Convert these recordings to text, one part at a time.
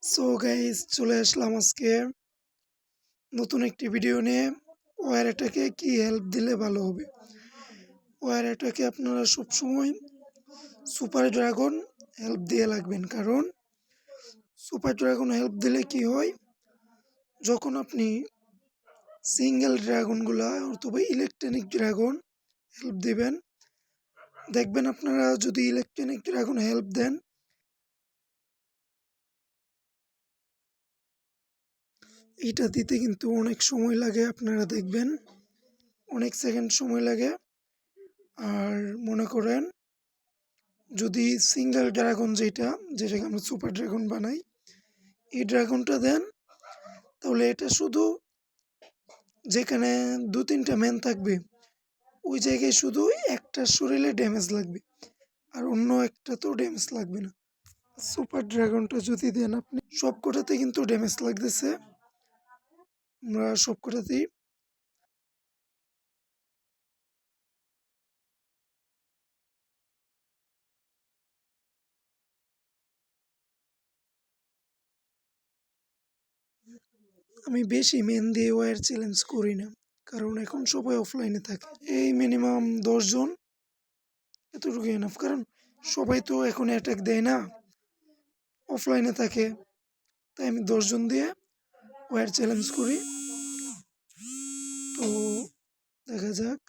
So guys চলে আসলাম আজকে নতুন একটি ভিডিও নিয়ে। ওয়ার অ্যাটাকে কি হেল্প দিলে ভালো হবে। ওয়ার অ্যাটাকে আপনারা সবসময় সুপার ড্রাগন হেল্প দিয়ে লাগবেন, কারণ সুপার ড্রাগন হেল্প দিলে কি হয়, যখন আপনি সিঙ্গেল ড্রাগনগুলা অথবা ইলেকট্রনিক ড্রাগন হেল্প দিবেন, দেখবেন আপনারা যদি ইলেকট্রনিক ড্রাগন হেল্প দেন, এটা দিতে কিন্তু অনেক সময় লাগে। আপনারা দেখবেন অনেক সেকেন্ড সময় লাগে। আর মনে করেন যদি সিঙ্গেল ড্রাগন যেটাকে আমরা সুপার ড্রাগন বানাই, এই ড্রাগনটা দেন, তাহলে এটা শুধু যেখানে 2-3টা ম্যান থাকবে ওই জায়গায় শুধু একটা শরীরে ড্যামেজ লাগবে, আর অন্য একটা তো ড্যামেজ লাগবে না। সুপার ড্রাগনটা যদি দেন আপনি, সবকটাতে কিন্তু ড্যামেজ লাগতেছে। আমরা সবকটাতেই আমি বেশি মেন দিয়ে ওয়্যার চ্যালেঞ্জ করি না, কারণ এখন সবাই অফলাইনে থাকে। এই মিনিমাম 10 জন এতটুকু এনাফ, কারণ সবাই তো এখন অ্যাটাক দেয় না, অফলাইনে থাকে। তাই আমি 10 জন দিয়ে ওয়্যার চ্যালেঞ্জ করি। তো দেখা যাক।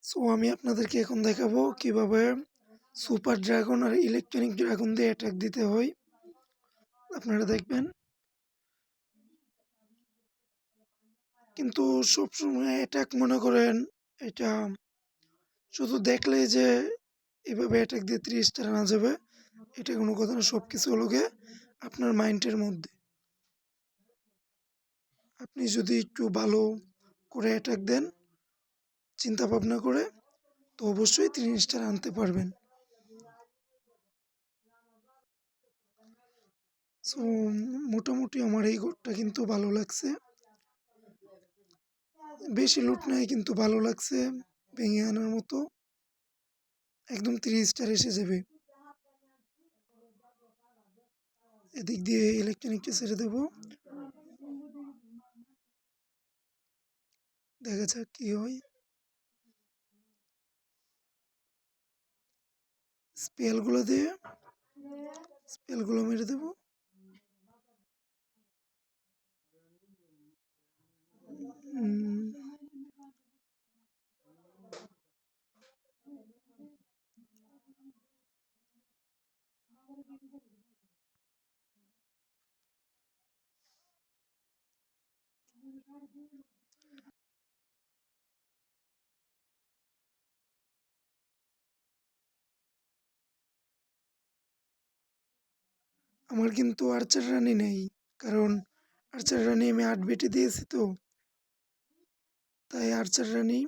সো আমি আপনাদেরকে এখন দেখাবো কিভাবে সুপার ড্রাগন আর ইলেকট্রনিক ড্রাগন দিয়ে অ্যাটাক দিতে হয়। আপনারা দেখবেন, কিন্তু সবসময় অ্যাটাক মনে করেন এটা শুধু দেখলে যে এভাবে অ্যাটাক দিয়ে 30টা আনা যাবে, এটা কোনো কথা না। সব কিছু হলো গিয়ে আপনার মাইন্ডের মধ্যে। আপনি যদি একটু ভালো করে অ্যাটাক দেন চিন্তা ভাবনা করে, তো অবশ্যই 3 স্টার আনতে পারবেন। সো মোটামুটি আমার এই ঘরটা কিন্তু ভালো লাগছে, বেশি লুট নাই কিন্তু ভালো লাগছে, ভেঙে আনার মতো, একদম 3 স্টার এসে যাবে। এদিক দিয়ে ইলেকট্রনিকটা ছেড়ে দেবো, দেখা যাক কি হয়। স্পেলগুলো মেরে দেবো। আমার কিন্তু আর্চার রানী নেই, কারণ আর্চার রানী আমি 8 বেটে দিয়েছি, তো তাই আর্চার রানী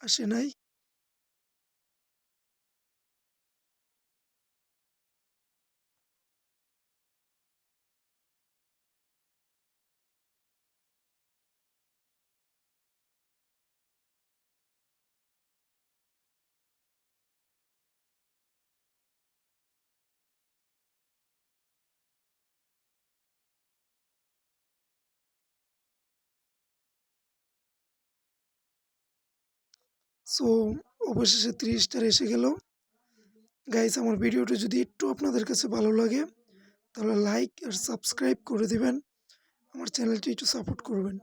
আসে নাই। সো অবশেষে 3 স্টার এসে গেল। গাইস, আমার ভিডিওটা যদি একটু আপনাদের কাছে ভালো লাগে তাহলে লাইক আর সাবস্ক্রাইব করে দিবেন, আমার চ্যানেলটি একটু সাপোর্ট করবেন।